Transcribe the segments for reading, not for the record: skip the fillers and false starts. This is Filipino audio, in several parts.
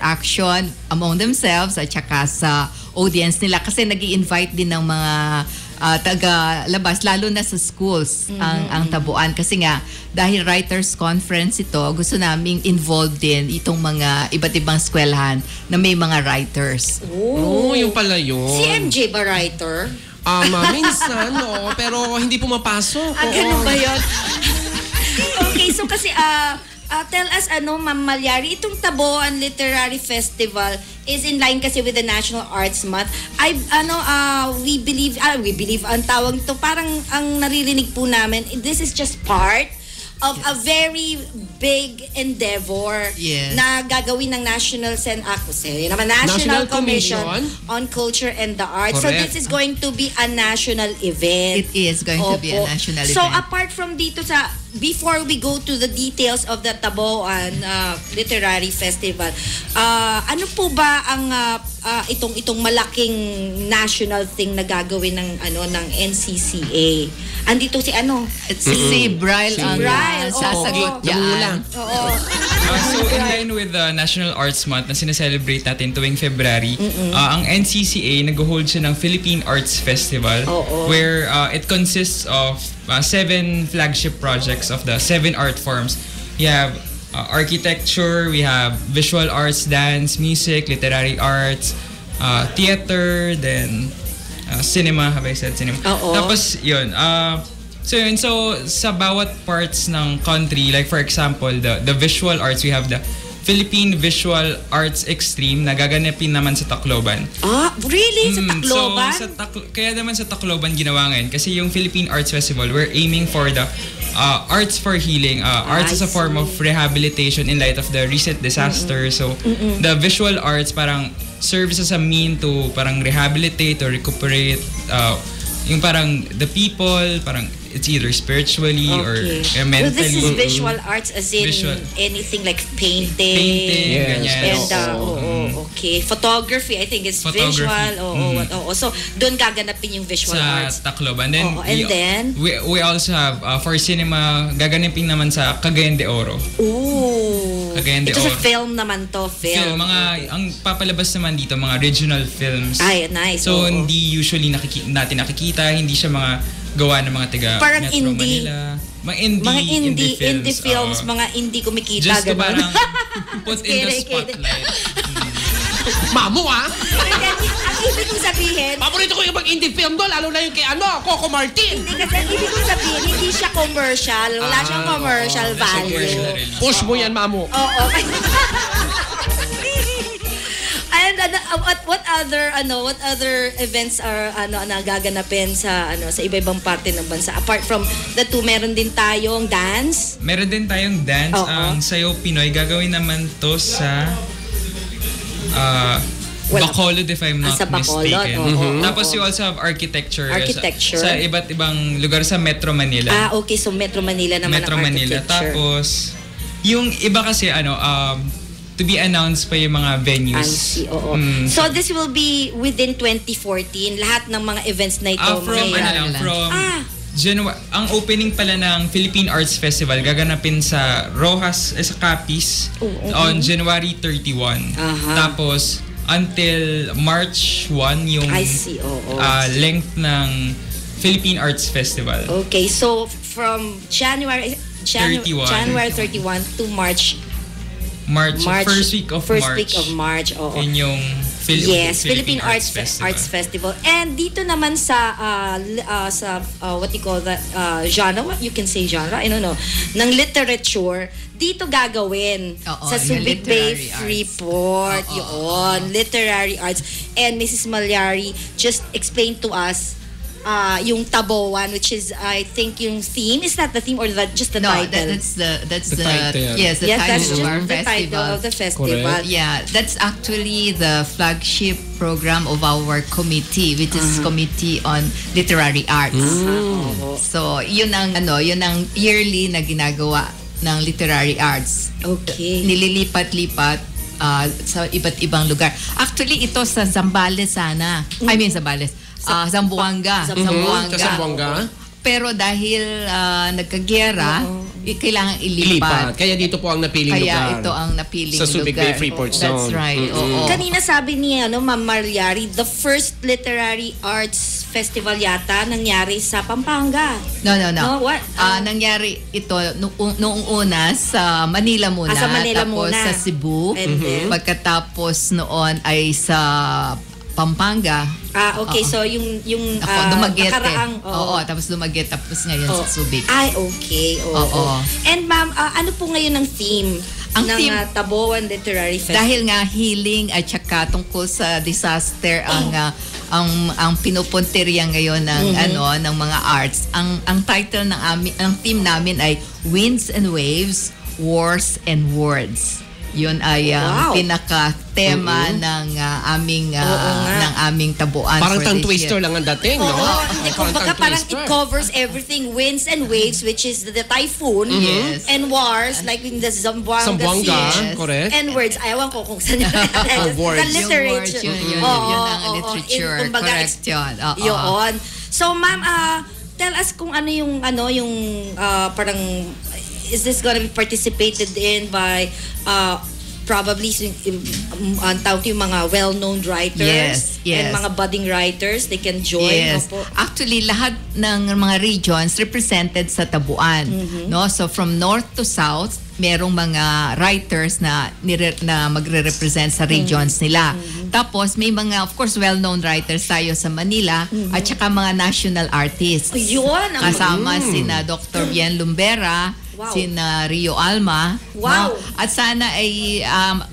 interaction among themselves at saka sa audience nila kasi nag-i-invite din ng mga taga-labas, lalo na sa schools ang tabuan. Kasi nga, dahil writers conference ito, gusto naming involved din itong mga iba't ibang eskwelahan na may mga writers. Oh, yung pala yun. Si MJ ba writer? Minsan, no, pero hindi pumapasok. Ganun ba yun? Okay, so kasi tell us Ma'am Malyari, itong Taboan Literary Festival is in line kasi with the National Arts Month. We believe ang tawag to, parang ang naririnig po namin, this is just part of a very big endeavor na gagawin ng National Commission on Culture and the Arts. Correct. So this is going to be a national event. It is going to be a national event. So apart from dito before we go to the details of the Taboan Literary Festival, ano po ba ang itong malaking national thing na gagawin ng NCCA? Andito si si Bryle ang sasagot yan. So in line with the National Arts Month na sineselebrate natin tuwing February, ang NCCA nag-hold siya ng Philippine Arts Festival where it consists of 7 flagship projects of the 7 art forms. We have architecture, we have visual arts, dance, music, literary arts, theater, then cinema, have I said cinema? Tapos yun, so sa bawat parts ng country, like for example, the visual arts, we have the Philippine Visual Arts Extreme na gaganapin naman sa Tacloban. Really? Sa Tacloban? So, kaya naman sa Tacloban ginawa ngayon kasi yung Philippine Arts Festival, we're aiming for the arts for healing, arts as a form of rehabilitation in light of the recent disaster. So, the visual arts parang serves as a mean to parang rehabilitate or recuperate yung parang the people, parang it's either spiritually or mentally. So this is visual arts as in anything like painting ganyan. And photography, I think it's visual. So doon gaganapin yung visual arts sa Tacloban. Then then we also have for cinema gaganapin naman sa Cagayan de Oro. Cagayan de Oro. Ito sa film naman to, ang papalabas naman dito mga regional films. Ay, nice. So hindi usually natin nakikita, hindi siya mga gawa ng mga taga parang Metro indie. Manila. Mga indie films, mga indie kumikita. Just to parang put in the spotlight. Mamo ang ibig kong sabihin, paborito ko yung mag-indie film doon, lalo na yung kay Coco Martin. Hindi kasi, ibig kong sabihin, hindi siya commercial. Wala siyang commercial value. Push mo yan, Mamo. Oo. And what other events are nagaganapin sa iba-ibang parte ng bansa apart from the two? Meron din tayong dance. Ang Sayaw Pinoy gagawin naman to sa Bacolod, if I'm not mistaken. Tapos you also have architecture. Sa iba't ibang lugar sa Metro Manila. Okay, so Metro Manila naman Metro Manila. Tapos yung iba kasi to be announced pa yung mga venues. So this will be within 2014, lahat ng mga events na ito. Ang opening pala ng Philippine Arts Festival gaganapin sa Rojas, sa Capiz on January 31. Tapos until March 1 yung length ng Philippine Arts Festival. Okay, so from January 31 to March, first week of March. In yung Philippine Arts Festival. And dito naman sa what you call that genre, what you can say genre, I don't know, ng literature, dito gagawin sa Subic Bay Freeport, yun, literary arts. And Mrs. Malyari just explained to us yung Taboan, which is I think yung theme. Is that the theme or just the title? That's the title. Yes, the title of the festival. Correct. Yeah, that's actually the flagship program of our committee, which is Committee on Literary Arts. So yun ang yearly na ginagawa ng literary arts. Okay. Nililipat-lipat sa iba't ibang lugar. Actually ito sa Zambales sana. I mean Zambales. Zamboanga. Zamboanga. Pero dahil nagkagyera, kailangan ilipat. Kaya dito po ang napiling lugar. Kaya ito ang napiling sa Subic Bay lugar. Freeport That's Zone. right. Oo. Kanina sabi ni Ma'am Malyari, the first literary arts festival yata nangyari sa Pampanga. No. No, what? Nangyari ito noong una sa Manila muna. Sa Manila tapos muna. sa Cebu. And then? Pagkatapos noon ay sa Pampanga. Okay. So yung Dumaguete. nakaraang, Oo, tapos Dumaguete. Tapos ngayon sa Subic. Ay, okay. Oo. And ma'am, ano po ngayon ang theme Ang ng theme- Taboan Literary Festival? Dahil nga healing at saka tungkol sa disaster ang pinupunteriya ngayon ng ng mga arts. Ang title ng ang theme namin ay Winds and Waves, Wars and Words. Yun ay ang pinaka-tema ng aming tabuan. Parang for tongue this twister year. lang ang dating, no? Hindi, kumbaga parang it twister. covers everything, winds and waves, which is the typhoon, Yes. and wars, like in the Zamboanga Zamboanga, Sea. correct. And words, ayaw ko kung saan yun. Words. The literature. Yun ang literature. Kumbaga, Correct yun. Oo. Yun. So, ma'am, tell us kung ano yung parang, is this gonna be participated in by probably ang tawag yung mga well-known writers Yes. and mga budding writers, they can join. Yes. Opo. Actually, lahat ng mga regions represented sa tabuan. No? So from north to south, merong mga writers na magre-represent sa regions nila. Tapos may mga, of course, well-known writers tayo sa Manila at saka mga national artists. Yun, ang Kasama sina Dr. Bien Lumbera, Wow. sina Rio Alma. Wow. No? At sana ay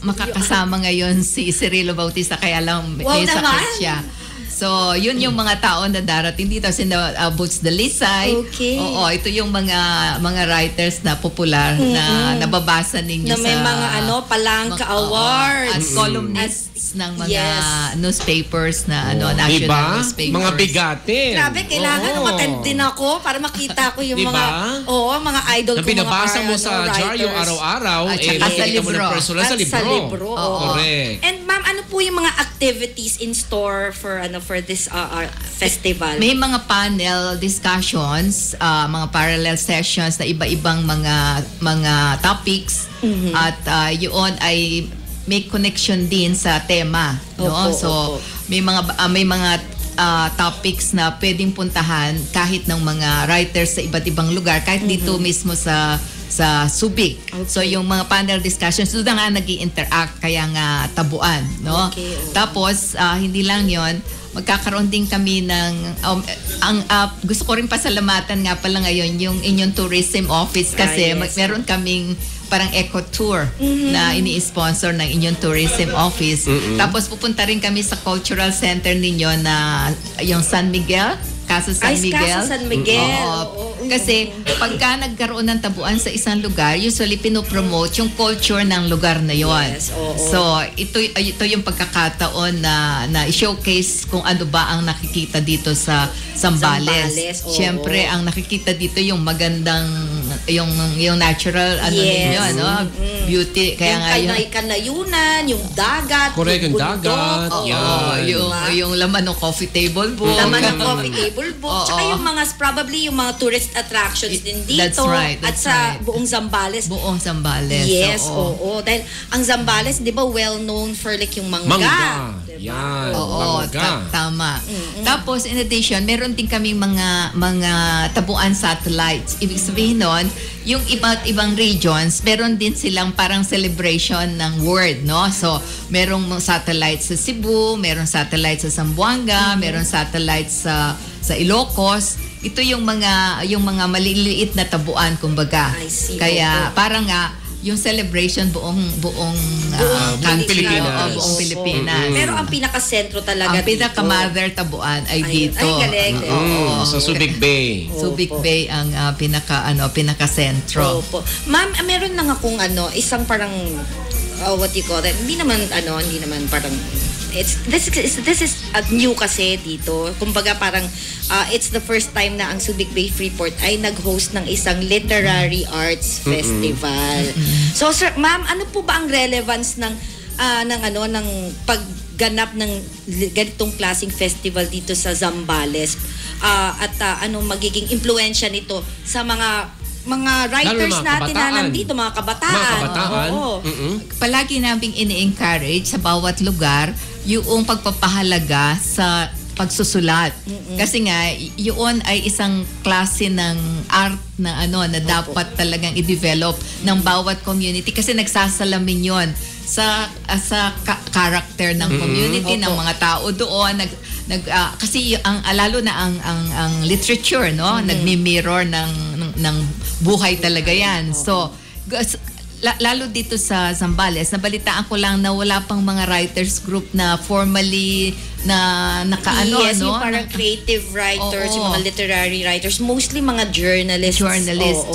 makakasama ngayon si Cirilo Bautista, kaya lang Wow may sakit naman. siya. So, yun yung mga tao na darating dito. Sina Boots Dalisay. Okay. Oo, ito yung mga writers na popular na nababasa ninyo Na may sa mga Palangka Awards. at columnists ng mga Yes. newspapers na national Diba? newspapers. Mga bigatin. Grabe, kailangan umattend din ako para makita ko yung Diba? mga idol Na ko, binabasa mga mo sa dyaryo writers. araw-araw, At saka sa makikita mo libro. ng personal sa At libro. sa libro, oo. Correct. And ma'am, ano po yung mga activities in store for this festival? May mga panel discussions, mga parallel sessions na iba-ibang mga topics at yun ay may connection din sa tema, no? Opo, So opo. may mga topics na pwedeng puntahan kahit ng mga writers sa iba't ibang lugar, kahit dito mismo sa Subic. So yung mga panel discussions doon nga nag-i-interact, kaya nga tabuan, no? Okay. Tapos hindi lang 'yon, magkakaroon din kami ng gusto ko rin pasalamatan nga pala ngayon yung inyong tourism office kasi Yes. meron kaming parang eco tour na ini-sponsor ng inyong tourism office. Tapos pupunta rin kami sa cultural center ninyo na yung San Miguel, Casa San Miguel. Casa San Miguel. Oo. Kasi pagka nagkaroon ng tabuan sa isang lugar, usually pinopromote yung culture ng lugar na yon. Yes, oo. So ito yung pagkakataon na i-showcase kung ano ba ang nakikita dito sa Zambales. Zambales, oo. Siyempre ang nakikita dito yung magandang yung natural Yes. ninyo, no? Beauty, kaya nga yun. Yung kanayunan, yung dagat, Correct, yung bundok. dagat. Oo. Yan. Yung laman ng coffee table book. Laman ng coffee table book. Oo. Tsaka yung probably yung mga tourist attractions din dito. That's right, At that's sa right. buong Zambales. Buong Zambales. Yes, oo. oo. Dahil ang Zambales, di ba, well known for like yung mangga. Mangga. Diba? Yan. Oo, Mangga. tama. Tapos in addition, meron din kaming mga tabuan satellites. Ibig sabihin nun, yung iba't ibang regions, meron din silang parang celebration ng word, no? So, merong satellites sa Cebu, merong satellites sa Zamboanga, merong satellites sa Ilocos. Ito yung mga maliliit na tabuan, kumbaga. I see. Kaya parang yung celebration buong country, Pilipinas. buong Pilipinas. Pero ang pinaka-sentro talaga Ang pinaka-mother tabuan ay Ayun. dito. Ay, galing. Sa Subic Bay. Subic Opo. Bay ang pinaka-sentro. Opo. Ma'am, meron lang akong isang parang what you call that? Hindi naman parang this is new kasi dito. Kumbaga parang it's the first time na ang Subic Bay Freeport ay nag-host ng isang literary arts festival. So sir, ma'am, ano po ba ang relevance ng pagganap ng ganitong klaseng festival dito sa Zambales? At ano magiging impluwensya nito sa mga writers mga natin na kabataan. nandito, mga kabataan. Mga kabataan. Oo. Palagi naming ini-encourage sa bawat lugar yung pagpapahalaga sa pagsusulat. Kasi nga yun ay isang klase ng art na na dapat talagang i-develop ng bawat community kasi nagsasalamin yon sa character ng community ng mga tao doon kasi lalo na ang literature nagmi-mirror ng buhay talaga yan. So lalo dito sa Zambales, nabalitaan ko lang na wala pang mga writers group na formally na nakaano yes, yung parang creative writers, yung mga literary writers, mostly mga journalists.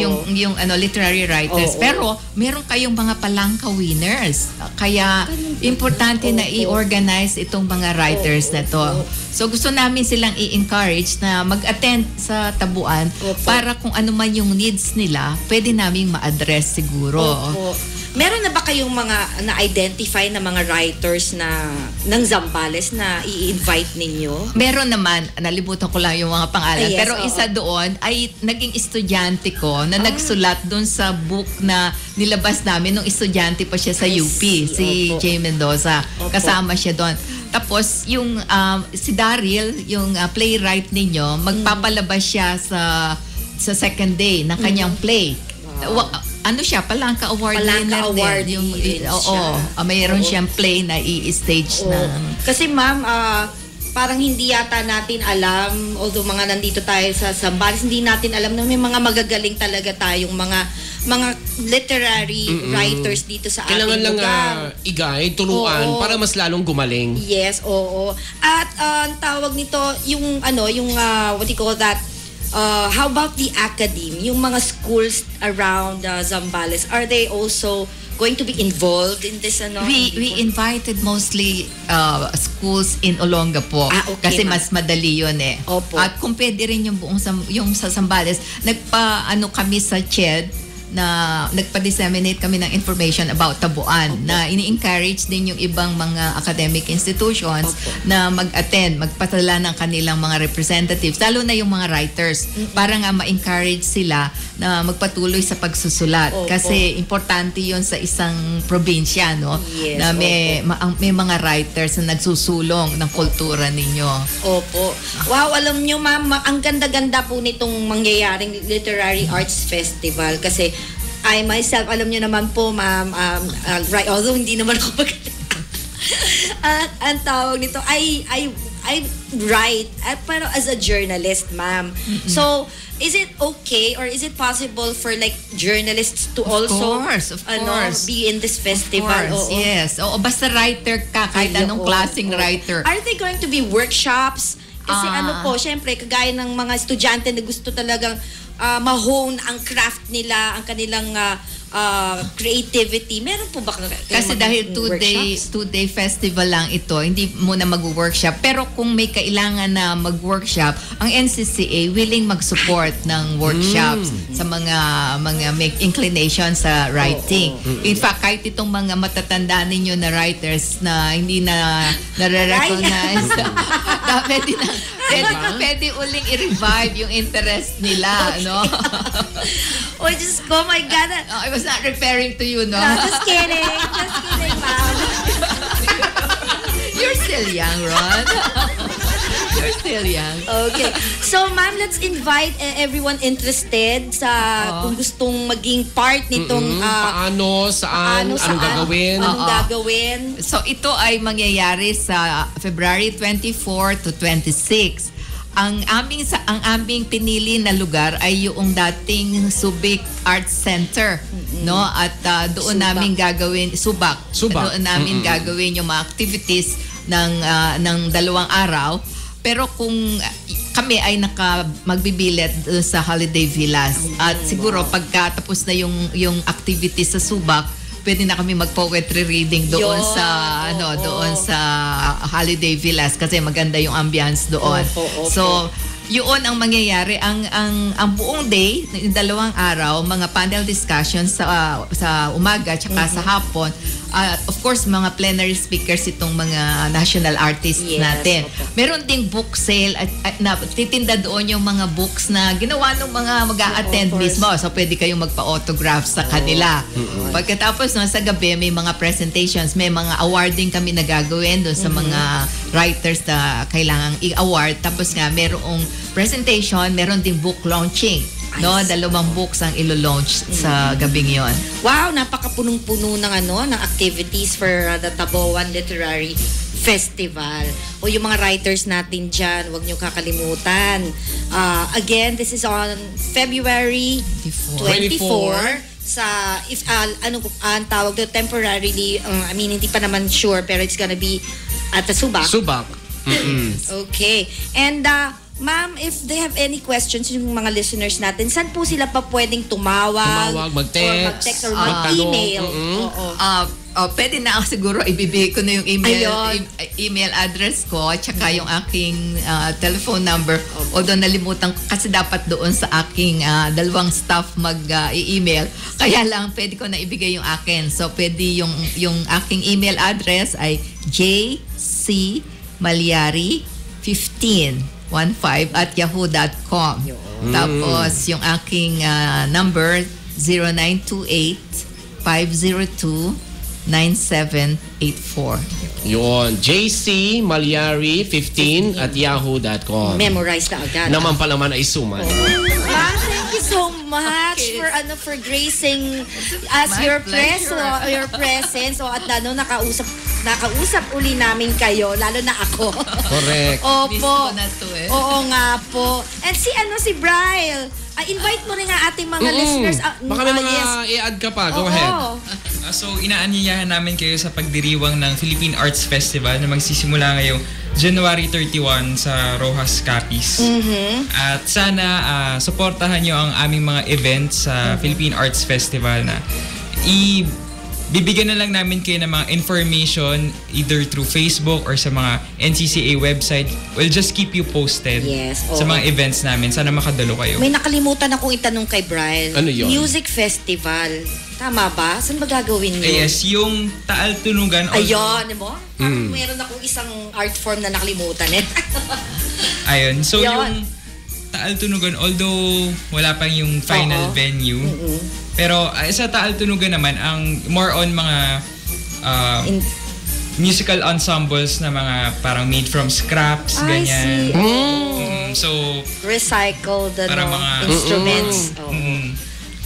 Yung literary writers. Pero meron kayong mga palangka winners. Kaya importante na i-organize itong mga writers na to. So gusto namin silang i-encourage na mag-attend sa tabuan para kung ano man yung needs nila, pwede naming ma-address siguro. Meron na ba kayong mga na-identify na mga writers ng Zambales na i-invite ninyo? Meron naman, nalimutan ko lang yung mga pangalan. Yes, pero isa doon ay naging estudyante ko na nagsulat doon sa book na nilabas namin nung estudyante pa siya sa UP, si Jay Mendoza. Kasama siya doon. Tapos yung si Daryl, yung playwright ninyo, magpapalabas siya sa second day ng kanyang play. Ano siya, Palangka Award winner din. Mayroon siyang play na i-stage na. Kasi ma'am, parang hindi yata natin alam, although mga nandito tayo sa Zambales, hindi natin alam na may mga magagaling talaga tayong mga literary writers dito sa ating lugar. Kailangan lang i-guide, turuan para mas lalong gumaling. Yes, oo. At ang tawag nito, yung what do you call that? How about the academy? Yung mga schools around Zambales, are they also going to be involved in this? We invited mostly schools in Olongapo kasi mas madali yun eh. Opo. At kung pwede rin yung sa Zambales, kami sa CHED na nagpa-disseminate kami ng information about tabuan na ini-encourage din yung ibang mga academic institutions na mag-attend, magpadala ng kanilang mga representatives, lalo na yung mga writers, para nga ma-encourage sila na magpatuloy sa pagsusulat. Kasi importante yon sa isang probinsya, Yes, na may mga writers na nagsusulong ng kultura ninyo. Opo. Wow, alam nyo ma'am, ang ganda-ganda po nitong mangyayaring Literary Arts Festival kasi I myself, alam nyo naman po ma'am, right, although hindi naman ako ang tawag nito, I write, pero as a journalist ma'am. So, is it okay or is it possible for like journalists to Of also course. be in this festival? Yes. Basta writer ka, kahit anong klaseng writer. Are they going to be workshops? Kasi syempre, kagaya ng mga estudyante na gusto talagang ma-hone ang craft nila, ang kanilang creativity. Meron po ba kasi dahil two-day festival lang ito, hindi muna mag-workshop. Pero kung may kailangan na mag-workshop, ang NCCA willing mag-support ng workshops sa mga may inclination sa writing. In fact, kahit itong mga matatanda ninyo na writers na hindi na nare-recognize, pwede uling i-revive yung interest nila, no? Oh, just go, my God. I was not referring to you, no? No, just kidding. Just kidding, ma'am. You're still young, Ron. You're still young. Okay. So, ma'am, let's invite everyone interested sa kung gustong maging part nitong paano, saan, anong gagawin. Anong gagawin. So, ito ay mangyayari sa February 24 to 26. Ang aming pinili na lugar ay yung dating Subic Arts Center, no? At doon namin gagawin Subak. Doon namin gagawin yung mga activities ng 2 araw. Pero kung kami ay magbibilet sa Holiday Villas at siguro pagkatapos na yung activities sa Subak, pwede na kami mag-poetry reading doon doon sa Holiday Villas kasi maganda yung ambience doon. So, yun ang mangyayari. Ang buong day, yung 2 araw, mga panel discussions sa umaga tsaka sa hapon, of course, mga plenary speakers itong mga national artists natin. Opo. Meron ding book sale at na, titinda doon yung mga books na ginawa ng mga mag-a-attend mismo. So, pwede kayong magpa-autograph sa kanila. Pagkatapos sa gabi, may mga presentations, may mga awarding kami nagagawin doon sa mga writers na kailangang i-award. Tapos nga, merong presentation, meron ding book launching. No, 2 books ang ilo-launch sa gabing yon. Wow, napakapunong-puno ng ng activities for the Taboan Literary Festival. O yung mga writers natin dyan, huwag niyo kakalimutan. Again, this is on February 24 sa ang tawag doon temporarily, hindi pa naman sure, pero it's gonna be at the Subak. Okay. And ma'am, if they have any questions yung mga listeners natin, saan po sila pa pwedeng tumawag, mag-text or mag-email? Pwede na ako siguro ibibigay ko na yung email address ko at saka yung aking telephone number. Although nalimutan ko kasi dapat doon sa aking 2 staff mag-email. Kaya lang pwede ko na ibigay yung akin. So pwede yung aking email address ay jcmalyari15 Tapos yung aking number 0928-502-9784. Yun, jcmalyari15@yahoo.com. Memorize na agad. Naman pa naman ay suman. Ma'am, thank you so much for gracing us your presence. So at nakausap uli namin kayo, lalo na ako. Correct. Miss ko na to Oo nga po. And si Bryle, invite mo rin ang ating mga listeners. Baka may mga i-add ka pa. Go ahead. So, inaanyayahan namin kayo sa pagdiriwang ng Philippine Arts Festival na magsisimula ngayong January 31 sa Rojas Capiz. At sana suportahan nyo ang aming mga events sa Philippine Arts Festival na bibigyan na lang namin kayo ng mga information either through Facebook or sa mga NCCA website. We'll just keep you posted sa mga events namin. Sana makadalo kayo. May nakalimutan akong itanong kay Brian. Ano yun? Music Festival. Tama ba? Saan ba gagawin yun? Yes, yung Taal Tunugan. Ayun, mo? Meron akong isang art form na nakalimutan. Ayun. So yung Taal Tunugan, although wala pang yung final venue, pero sa Taal Tunugan naman, ang more on mga musical ensembles na mga parang made from scraps, ganyan. So, recycled mga instruments.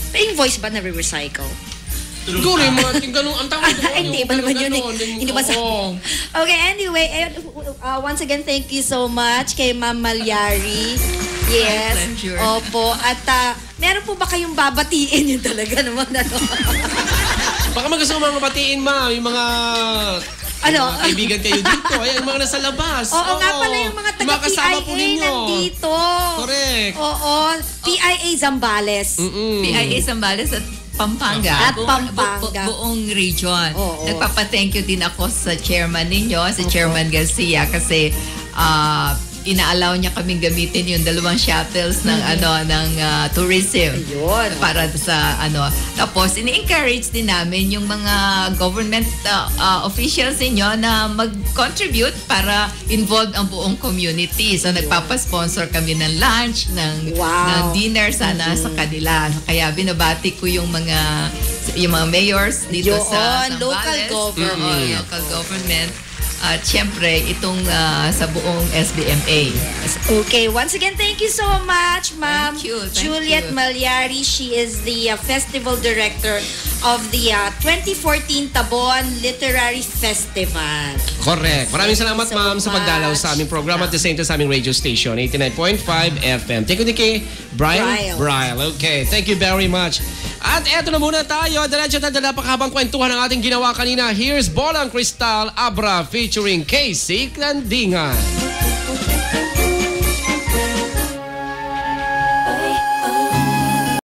Yung voice ba na recycle? Siguro yung mga ganun, ang tawag doon. Hindi ba naman yun Hindi ba Okay, anyway, once again, thank you so much kay Ma'am Malyari. Yes. Pleasure. Opo. At meron po ba kayong babatiin yun talaga naman? Baka gusto mo mga batiin, ma. Yung mga kaibigan kayo dito. Ayan, mga nasa labas. Oo nga pala yung mga taga-PIA nandito. Correct. Oo. PIA Zambales. PIA Zambales at Pampanga. At Pampanga. Buong region. Oo. Nagpapa-thank you din ako sa chairman ninyo, si Chairman Garcia, kasi ina-allow niya kaming gamitin yung 2 shuttles ng tourism. Ayun. Para sa Tapos ini-encourage din namin yung mga government officials ninyo na mag-contribute para involved ang buong community. So nagpapa-sponsor kami ng lunch, ng dinner sana sa kanila. Kaya binabati ko yung mga mayors dito sa local government. Local government. At syempre, itong sa buong SBMA. Okay, once again, thank you so much, Ma'am Juliet Malyari. She is the Festival Director of the 2014 Taboan Literary Festival. Correct. Maraming salamat, ma'am, sa pagdalaw sa aming program at the same time sa aming radio station, 89.5 FM. Thank you, kay Bryle. Okay, thank you very much. At eto na muna tayo. Diretso na napakahabang kwentuhan ng ating ginawa kanina. Here's Bolang Cristal Abra featuring Casey Clandingan.